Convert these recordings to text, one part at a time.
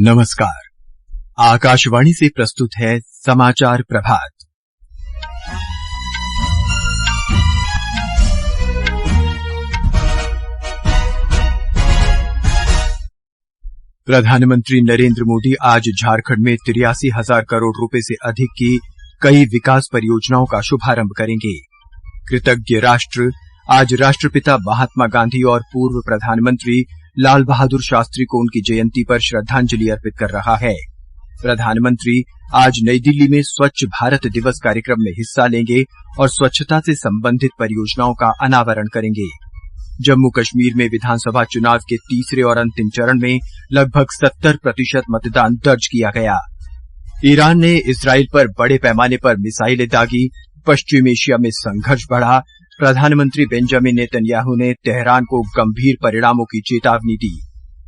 नमस्कार। आकाशवाणी से प्रस्तुत है समाचार प्रभात। प्रधानमंत्री नरेंद्र मोदी आज झारखंड में 83,000 करोड़ रुपए से अधिक की कई विकास परियोजनाओं का शुभारंभ करेंगे। कृतज्ञ राष्ट्र आज राष्ट्रपिता महात्मा गांधी और पूर्व प्रधानमंत्री लाल बहादुर शास्त्री को उनकी जयंती पर श्रद्धांजलि अर्पित कर रहा है। प्रधानमंत्री आज नई दिल्ली में स्वच्छ भारत दिवस कार्यक्रम में हिस्सा लेंगे और स्वच्छता से संबंधित परियोजनाओं का अनावरण करेंगे। जम्मू कश्मीर में विधानसभा चुनाव के तीसरे और अंतिम चरण में लगभग 70% मतदान दर्ज किया गया। ईरान ने इजराइल पर बड़े पैमाने पर मिसाइलें दागी। पश्चिम एशिया में संघर्ष बढ़ा। प्रधानमंत्री बेंजामिन नेतन्याहू ने तेहरान को गंभीर परिणामों की चेतावनी दी।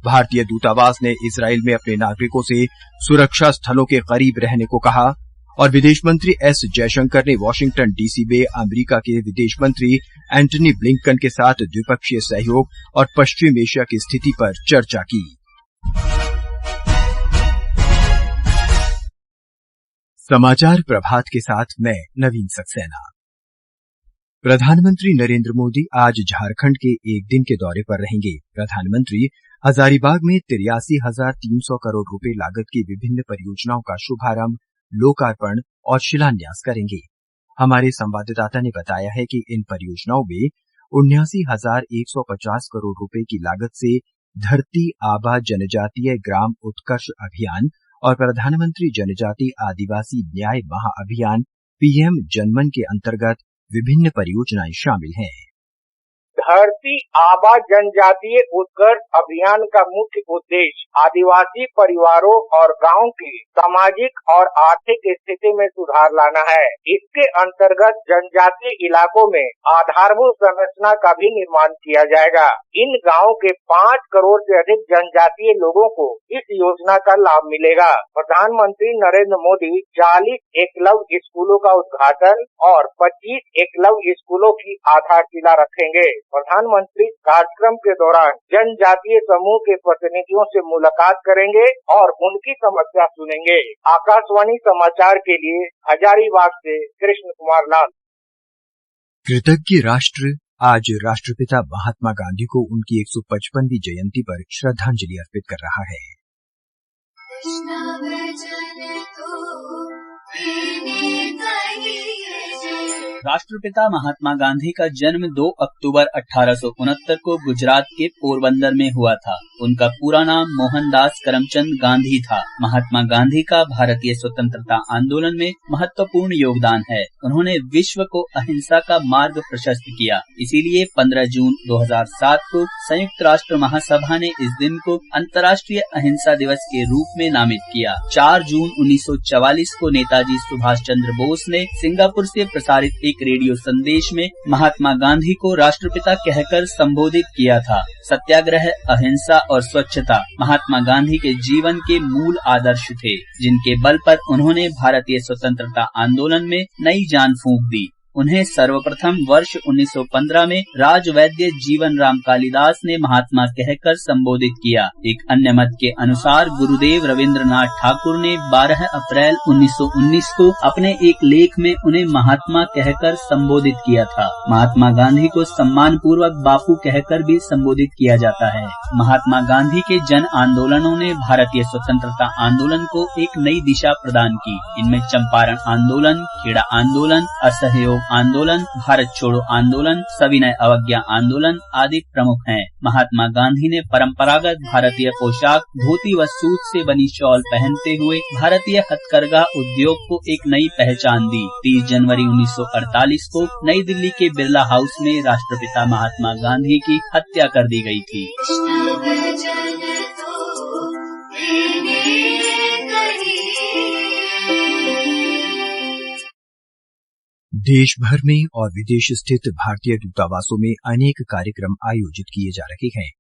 भारतीय दूतावास ने इजराइल में अपने नागरिकों से सुरक्षा स्थलों के करीब रहने को कहा और विदेश मंत्री एस जयशंकर ने वॉशिंगटन डीसी में अमेरिका के विदेश मंत्री एंटनी ब्लिंकन के साथ द्विपक्षीय सहयोग और पश्चिम एशिया की स्थिति पर चर्चा की। समाचार प्रभात के साथ मैं नवीन सक्सेना। प्रधानमंत्री नरेंद्र मोदी आज झारखंड के एक दिन के दौरे पर रहेंगे। प्रधानमंत्री हजारीबाग में 83,300 करोड़ रुपए लागत की विभिन्न परियोजनाओं का शुभारंभ, लोकार्पण और शिलान्यास करेंगे। हमारे संवाददाता ने बताया है कि इन परियोजनाओं में 79,150 करोड़ रुपए की लागत से धरती आबा जनजातीय ग्राम उत्कर्ष अभियान और प्रधानमंत्री जनजाति आदिवासी न्याय महाअभियान पीएम जनमन के अंतर्गत विभिन्न परियोजनाएं शामिल हैं। धरती आबा जनजातीय उत्कर्ष अभियान का मुख्य उद्देश्य आदिवासी परिवारों और गांव की सामाजिक और आर्थिक स्थिति में सुधार लाना है। इसके अंतर्गत जनजातीय इलाकों में आधारभूत संरचना का भी निर्माण किया जाएगा। इन गांवों के 5 करोड़ से अधिक जनजातीय लोगों को इस योजना का लाभ मिलेगा। प्रधानमंत्री नरेंद्र मोदी 40 एकलव्य स्कूलों का उद्घाटन और 25 एकलव्य स्कूलों की आधारशिला रखेंगे। प्रधानमंत्री कार्यक्रम के दौरान जनजातीय समूह के प्रतिनिधियों से मुलाकात करेंगे और उनकी समस्या सुनेंगे। आकाशवाणी समाचार के लिए हजारीबाग से कृष्ण कुमार लाल। कृतज्ञ राष्ट्र आज राष्ट्रपिता महात्मा गांधी को उनकी 155वीं जयंती पर श्रद्धांजलि अर्पित कर रहा है। राष्ट्रपिता महात्मा गांधी का जन्म 2 अक्टूबर 1869 को गुजरात के पोरबंदर में हुआ था। उनका पूरा नाम मोहनदास करमचंद गांधी था। महात्मा गांधी का भारतीय स्वतंत्रता आंदोलन में महत्वपूर्ण योगदान है। उन्होंने विश्व को अहिंसा का मार्ग प्रशस्त किया। इसीलिए 15 जून 2007 को संयुक्त राष्ट्र महासभा ने इस दिन को अंतर्राष्ट्रीय अहिंसा दिवस के रूप में नामित किया। 4 जून 1944 को नेताजी सुभाष चंद्र बोस ने सिंगापुर से प्रसारित एक रेडियो संदेश में महात्मा गांधी को राष्ट्रपिता कहकर संबोधित किया था। सत्याग्रह, अहिंसा और स्वच्छता महात्मा गांधी के जीवन के मूल आदर्श थे, जिनके बल पर उन्होंने भारतीय स्वतंत्रता आंदोलन में नई जान फूंक दी। उन्हें सर्वप्रथम वर्ष 1915 में राजवैद्य जीवन राम कालिदास ने महात्मा कहकर संबोधित किया। एक अन्य मत के अनुसार गुरुदेव रविंद्रनाथ ठाकुर ने 12 अप्रैल 1919 को अपने एक लेख में उन्हें महात्मा कहकर संबोधित किया था। महात्मा गांधी को सम्मान पूर्वक बापू कहकर भी संबोधित किया जाता है। महात्मा गांधी के जन आंदोलनों ने भारतीय स्वतंत्रता आंदोलन को एक नई दिशा प्रदान की। इनमें चंपारण आंदोलन, खेड़ा आंदोलन, असहयोग आंदोलन, भारत छोड़ो आंदोलन, सविनय अवज्ञा आंदोलन आदि प्रमुख हैं। महात्मा गांधी ने परंपरागत भारतीय पोशाक धोती व सूत से बनी शॉल पहनते हुए भारतीय हथकरघा उद्योग को एक नई पहचान दी। 30 जनवरी 1948 को नई दिल्ली के बिरला हाउस में राष्ट्रपिता महात्मा गांधी की हत्या कर दी गई थी। देश भर में और विदेश स्थित भारतीय दूतावासों में अनेक कार्यक्रम आयोजित किए जा रहे हैं।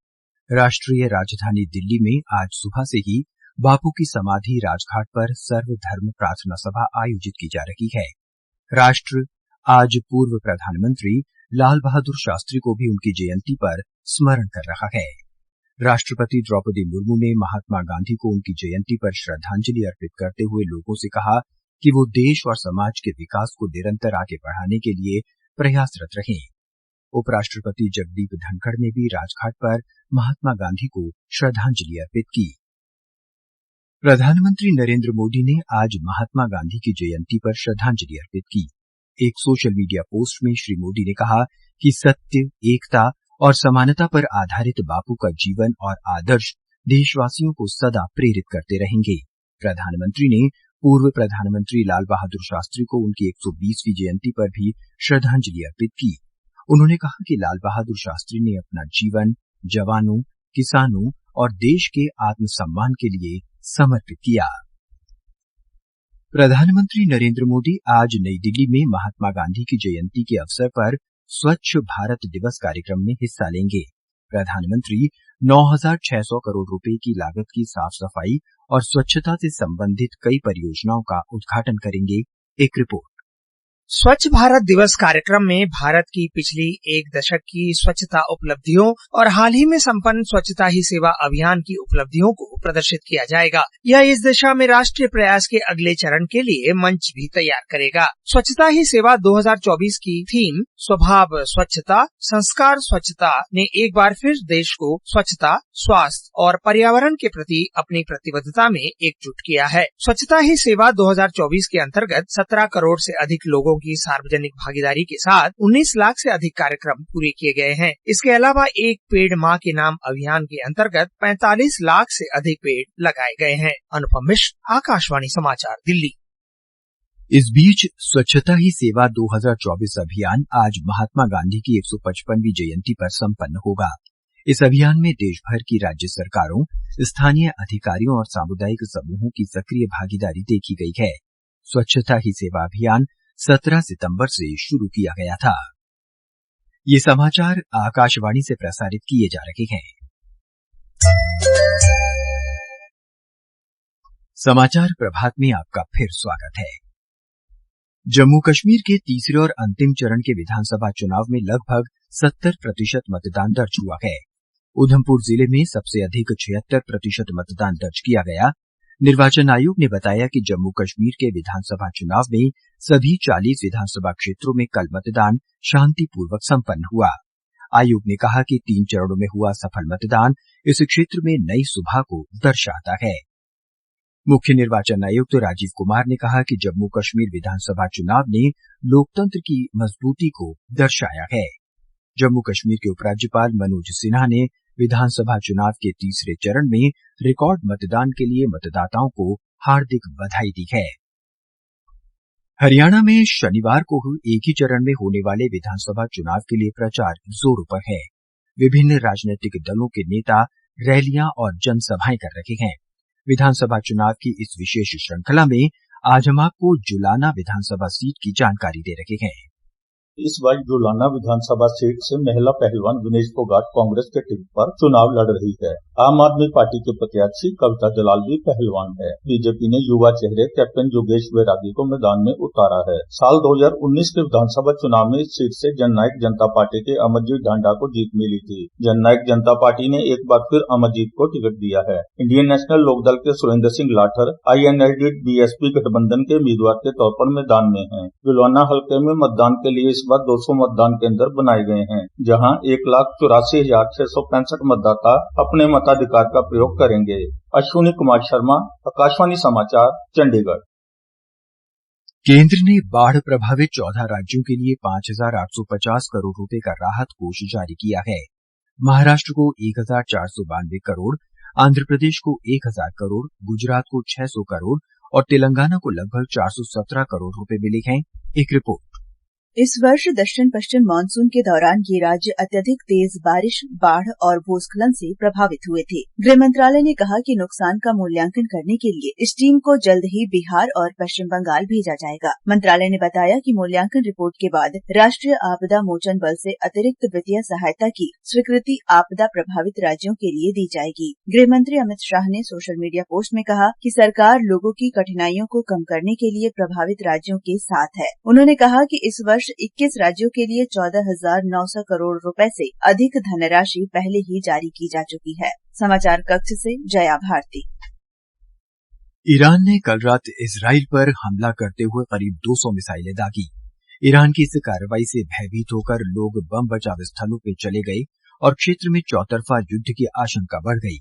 राष्ट्रीय राजधानी दिल्ली में आज सुबह से ही बापू की समाधि राजघाट पर सर्वधर्म प्रार्थना सभा आयोजित की जा रही है। राष्ट्र आज पूर्व प्रधानमंत्री लाल बहादुर शास्त्री को भी उनकी जयंती पर स्मरण कर रहा है। राष्ट्रपति द्रौपदी मुर्मू ने महात्मा गांधी को उनकी जयंती पर श्रद्धांजलि अर्पित करते हुए लोगों से कहा कि वो देश और समाज के विकास को निरंतर आगे बढ़ाने के लिए प्रयासरत रहें। उपराष्ट्रपति जगदीप धनखड़ ने भी राजघाट पर महात्मा गांधी को श्रद्धांजलि अर्पित की। प्रधानमंत्री नरेंद्र मोदी ने आज महात्मा गांधी की जयंती पर श्रद्धांजलि अर्पित की। एक सोशल मीडिया पोस्ट में श्री मोदी ने कहा कि सत्य, एकता और समानता पर आधारित बापू का जीवन और आदर्श देशवासियों को सदा प्रेरित करते रहेंगे। प्रधानमंत्री ने पूर्व प्रधानमंत्री लाल बहादुर शास्त्री को उनकी 120वीं जयंती पर भी श्रद्धांजलि अर्पित की। उन्होंने कहा कि लाल बहादुर शास्त्री ने अपना जीवन जवानों, किसानों और देश के आत्मसम्मान के लिए समर्पित किया। प्रधानमंत्री नरेंद्र मोदी आज नई दिल्ली में महात्मा गांधी की जयंती के अवसर पर स्वच्छ भारत दिवस कार्यक्रम में हिस्सा लेंगे। प्रधानमंत्री 9,600 करोड़ रुपए की लागत की साफ सफाई और स्वच्छता से संबंधित कई परियोजनाओं का उद्घाटन करेंगे। एक रिपोर्ट। स्वच्छ भारत दिवस कार्यक्रम में भारत की पिछली एक दशक की स्वच्छता उपलब्धियों और हाल ही में संपन्न स्वच्छता ही सेवा अभियान की उपलब्धियों को प्रदर्शित किया जाएगा। यह इस दिशा में राष्ट्रीय प्रयास के अगले चरण के लिए मंच भी तैयार करेगा। स्वच्छता ही सेवा 2024 की थीम स्वभाव स्वच्छता, संस्कार स्वच्छता ने एक बार फिर देश को स्वच्छता, स्वास्थ्य और पर्यावरण के प्रति अपनी प्रतिबद्धता में एकजुट किया है। स्वच्छता ही सेवा 2024 के अंतर्गत 17 करोड़ से अधिक लोगों की सार्वजनिक भागीदारी के साथ 19 लाख से अधिक कार्यक्रम पूरे किए गए हैं। इसके अलावा एक पेड़ माँ के नाम अभियान के अंतर्गत 45 लाख से अधिक पेड़ लगाए गए हैं। अनुपम मिश्र, आकाशवाणी समाचार, दिल्ली। इस बीच स्वच्छता ही सेवा 2024 अभियान आज महात्मा गांधी की 155वीं जयंती पर संपन्न होगा। इस अभियान में देश भर की राज्य सरकारों, स्थानीय अधिकारियों और सामुदायिक समूहों की सक्रिय भागीदारी देखी गई है। स्वच्छता ही सेवा अभियान 17 सितंबर से शुरू किया गया था। ये समाचार आकाशवाणी से प्रसारित किए जा रहे हैं। समाचार प्रभात में आपका फिर स्वागत है। जम्मू कश्मीर के तीसरे और अंतिम चरण के विधानसभा चुनाव में लगभग 70% मतदान दर्ज हुआ है। उधमपुर जिले में सबसे अधिक 76% मतदान दर्ज किया गया। निर्वाचन आयोग ने बताया कि जम्मू कश्मीर के विधानसभा चुनाव में सभी 40 विधानसभा क्षेत्रों में कल मतदान शांतिपूर्वक संपन्न हुआ। आयोग ने कहा कि 3 चरणों में हुआ सफल मतदान इस क्षेत्र में नई सुबह को दर्शाता है। मुख्य निर्वाचन आयुक्त राजीव कुमार ने कहा कि जम्मू कश्मीर विधानसभा चुनाव ने लोकतंत्र की मजबूती को दर्शाया है। जम्मू कश्मीर के उपराज्यपाल मनोज सिन्हा ने विधानसभा चुनाव के तीसरे चरण में रिकॉर्ड मतदान के लिए मतदाताओं को हार्दिक बधाई दी है। हरियाणा में शनिवार को एक ही चरण में होने वाले विधानसभा चुनाव के लिए प्रचार जोरों पर है। विभिन्न राजनीतिक दलों के नेता रैलियां और जनसभाएं कर रहे हैं। विधानसभा चुनाव की इस विशेष श्रृंखला में आज हम आपको जुलाना विधानसभा सीट की जानकारी दे रहे हैं। इस बार जुलाना विधानसभा सीट से महिला पहलवान विनेश फोगाट कांग्रेस के टिकट पर चुनाव लड़ रही है। आम आदमी पार्टी के प्रत्याशी कविता जलाल भी पहलवान है। बीजेपी ने युवा चेहरे कैप्टन योगेश वैरागी को मैदान में उतारा है। साल 2019 के विधानसभा चुनाव में इस सीट से जननायक जनता पार्टी के अमरजीत ढांडा को जीत मिली थी। जननायक जनता पार्टी ने एक बार फिर अमरजीत को टिकट दिया है। इंडियन नेशनल लोकदल के सुरेंद्र सिंह लाठर INLD BSP गठबंधन के उम्मीदवार के तौर पर मैदान में हैं। जुलाना हल्के में मतदान के लिए इस बार 200 मतदान केंद्र बनाए गए हैं, जहां 1,84,665 मतदाता अपने मताधिकार का प्रयोग करेंगे। अश्विनी कुमार शर्मा, आकाशवाणी समाचार, चंडीगढ़। केंद्र ने बाढ़ प्रभावित 14 राज्यों के लिए 5,850 करोड़ रुपए का राहत कोष जारी किया है। महाराष्ट्र को 1,492 करोड़, आंध्र प्रदेश को 1,000 करोड़, गुजरात को 600 करोड़ और तेलंगाना को लगभग 417 करोड़ रुपए मिले हैं। एक रिपोर्ट। इस वर्ष दक्षिण पश्चिम मानसून के दौरान ये राज्य अत्यधिक तेज बारिश, बाढ़ और भूस्खलन से प्रभावित हुए थे। गृह मंत्रालय ने कहा कि नुकसान का मूल्यांकन करने के लिए इस टीम को जल्द ही बिहार और पश्चिम बंगाल भेजा जाएगा। मंत्रालय ने बताया कि मूल्यांकन रिपोर्ट के बाद राष्ट्रीय आपदा मोचन बल से अतिरिक्त वित्तीय सहायता की स्वीकृति आपदा प्रभावित राज्यों के लिए दी जाएगी। गृह मंत्री अमित शाह ने सोशल मीडिया पोस्ट में कहा कि सरकार लोगों की कठिनाइयों को कम करने के लिए प्रभावित राज्यों के साथ है। उन्होंने कहा कि इस वर्ष वर्ष 21 राज्यों के लिए 14,900 करोड़ रुपए से अधिक धनराशि पहले ही जारी की जा चुकी है। समाचार कक्ष से जया भारती। ईरान ने कल रात इजराइल पर हमला करते हुए करीब 200 मिसाइलें दागी। ईरान की इस कार्रवाई से भयभीत होकर लोग बम बचाव स्थलों पर चले गए और क्षेत्र में चौतरफा युद्ध की आशंका बढ़ गई।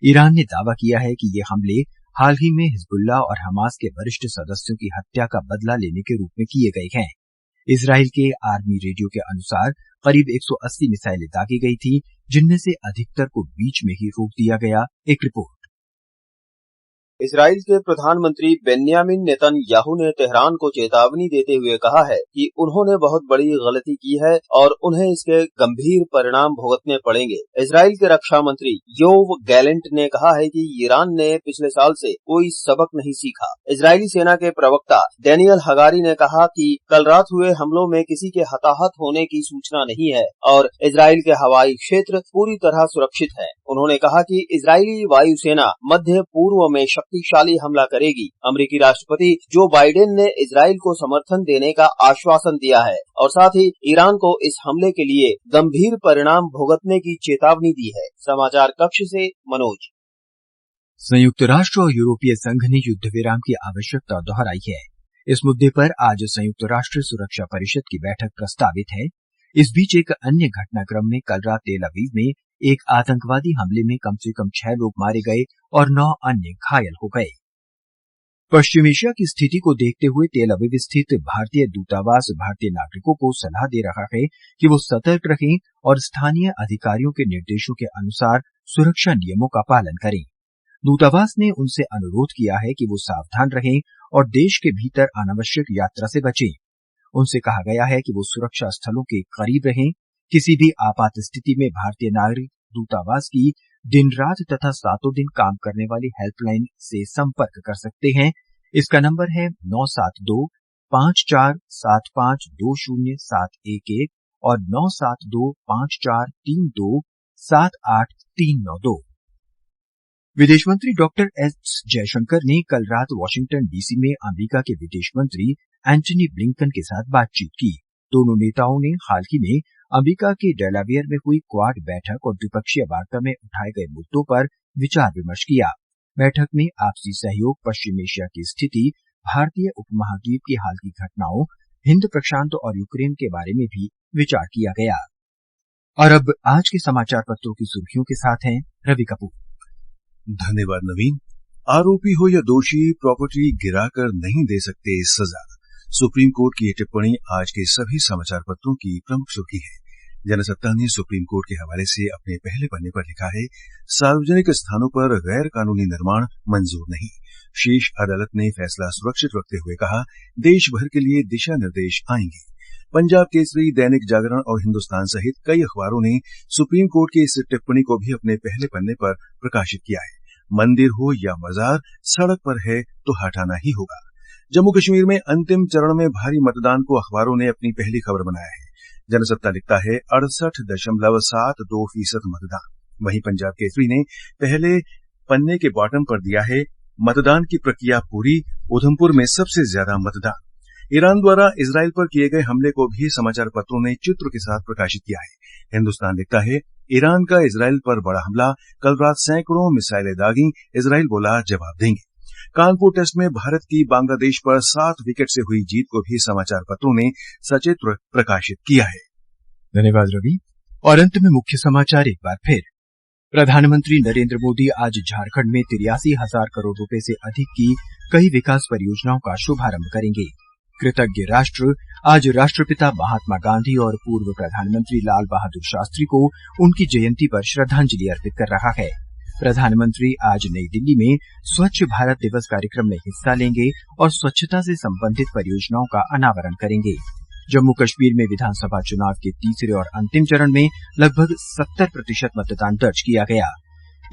ईरान ने दावा किया है कि ये हमले हाल ही में हिजबुल्लाह और हमास के वरिष्ठ सदस्यों की हत्या का बदला लेने के रूप में किए गए हैं। इजराइल के आर्मी रेडियो के अनुसार करीब 180 मिसाइलें दागी गई थी, जिनमें से अधिकतर को बीच में ही रोक दिया गया। एक रिपोर्ट। इजराइल के प्रधानमंत्री बेन्यामिन नेतन्याहू ने तेहरान को चेतावनी देते हुए कहा है कि उन्होंने बहुत बड़ी गलती की है और उन्हें इसके गंभीर परिणाम भुगतने पड़ेंगे। इजराइल के रक्षा मंत्री योव गैलेंट ने कहा है कि ईरान ने पिछले साल से कोई सबक नहीं सीखा। इजरायली सेना के प्रवक्ता डैनियल हगारी ने कहा कि कल रात हुए हमलों में किसी के हताहत होने की सूचना नहीं है और इजराइल के हवाई क्षेत्र पूरी तरह सुरक्षित है। उन्होंने कहा कि इजरायली वायुसेना मध्य पूर्व में शक्तिशाली हमला करेगी। अमेरिकी राष्ट्रपति जो बाइडेन ने इजराइल को समर्थन देने का आश्वासन दिया है और साथ ही ईरान को इस हमले के लिए गंभीर परिणाम भुगतने की चेतावनी दी है। समाचार कक्ष से मनोज। संयुक्त राष्ट्र और यूरोपीय संघ ने युद्ध विराम की आवश्यकता दोहराई है। इस मुद्दे पर आज संयुक्त राष्ट्र सुरक्षा परिषद की बैठक प्रस्तावित है। इस बीच एक अन्य घटनाक्रम में कल रात तेल अवीव में एक आतंकवादी हमले में कम से कम 6 लोग मारे गए और 9 अन्य घायल हो गए। पश्चिम एशिया की स्थिति को देखते हुए तेल अवीव स्थित भारतीय दूतावास भारतीय नागरिकों को सलाह दे रहा है कि वो सतर्क रहें और स्थानीय अधिकारियों के निर्देशों के अनुसार सुरक्षा नियमों का पालन करें। दूतावास ने उनसे अनुरोध किया है कि वो सावधान रहें और देश के भीतर अनावश्यक यात्रा से बचें। उनसे कहा गया है कि वो सुरक्षा स्थलों के करीब रहें। किसी भी आपात स्थिति में भारतीय नागरिक दूतावास की दिन रात तथा 7 दिन काम करने वाली हेल्पलाइन से संपर्क कर सकते हैं। इसका नंबर है 972-5475-20-711 और 972-5432-78392। विदेश मंत्री डॉक्टर एस जयशंकर ने कल रात वॉशिंगटन डीसी में अमेरिका के विदेश मंत्री एंटनी ब्लिंकन के साथ बातचीत की। दोनों नेताओं ने हाल ही में अमेरिका के डेलावेयर में हुई क्वाड बैठक और द्विपक्षीय वार्ता में उठाए गए मुद्दों पर विचार विमर्श किया। बैठक में आपसी सहयोग, पश्चिम एशिया की स्थिति, भारतीय उपमहाद्वीप की हाल की घटनाओं, हिंद प्रशांत और यूक्रेन के बारे में भी विचार किया गया। और अब आज के समाचार पत्रों की सुर्खियों के साथ हैं रवि कपूर। धन्यवाद नवीन। आरोपी हो या दोषी प्रॉपर्टी गिराकर नहीं दे सकते सजा। सुप्रीम कोर्ट की ये टिप्पणी आज के सभी समाचार पत्रों की प्रमुख सुर्खी है। जनसत्ता ने सुप्रीम कोर्ट के हवाले से अपने पहले पन्ने पर लिखा है, सार्वजनिक स्थानों पर गैर कानूनी निर्माण मंजूर नहीं। शीर्ष अदालत ने फैसला सुरक्षित रखते हुए कहा, देश भर के लिए दिशा निर्देश आएंगे। पंजाब केसरी, दैनिक जागरण और हिंदुस्तान सहित कई अखबारों ने सुप्रीम कोर्ट की इस टिप्पणी को भी अपने पहले पन्ने पर प्रकाशित किया है। मंदिर हो या मजार, सड़क पर है तो हटाना ही होगा। जम्मू कश्मीर में अंतिम चरण में भारी मतदान को अखबारों ने अपनी पहली खबर बनाया है। जनसत्ता लिखता है 68.72% मतदान। वहीं पंजाब केसरी ने पहले पन्ने के बॉटम पर दिया है, मतदान की प्रक्रिया पूरी, उधमपुर में सबसे ज्यादा मतदान। ईरान द्वारा इजराइल पर किए गए हमले को भी समाचार पत्रों ने चित्र के साथ प्रकाशित किया है। हिंदुस्तान लिखता है, ईरान का इजराइल पर बड़ा हमला, कल रात सैकड़ों मिसाइलें दागी, इजराइल बोला जवाब देंगे। कानपुर टेस्ट में भारत की बांग्लादेश पर 7 विकेट से हुई जीत को भी समाचार पत्रों ने सचित्र प्रकाशित किया है। धन्यवाद रवि। और अंत में मुख्य समाचार एक बार फिर। प्रधानमंत्री नरेंद्र मोदी आज झारखंड में 83,000 करोड़ रुपए से अधिक की कई विकास परियोजनाओं का शुभारंभ करेंगे। कृतज्ञ राष्ट्र आज राष्ट्रपिता महात्मा गांधी और पूर्व प्रधानमंत्री लाल बहादुर शास्त्री को उनकी जयंती पर श्रद्धांजलि अर्पित कर रहा है। प्रधानमंत्री आज नई दिल्ली में स्वच्छ भारत दिवस कार्यक्रम में हिस्सा लेंगे और स्वच्छता से संबंधित परियोजनाओं का अनावरण करेंगे। जम्मू कश्मीर में विधानसभा चुनाव के तीसरे और अंतिम चरण में लगभग 70% मतदान दर्ज किया गया।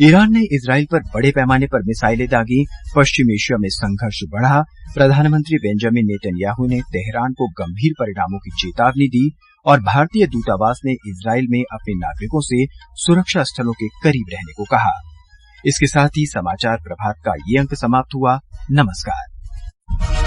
ईरान ने इजराइल पर बड़े पैमाने पर मिसाइलें दागी, पश्चिम एशिया में संघर्ष बढ़ा। प्रधानमंत्री बेंजामिन नेतन्याहू ने तेहरान को गंभीर परिणामों की चेतावनी दी और भारतीय दूतावास ने इजराइल में अपने नागरिकों से सुरक्षा स्थलों के करीब रहने को कहा। इसके साथ ही समाचार प्रभात का ये अंक समाप्त हुआ। नमस्कार।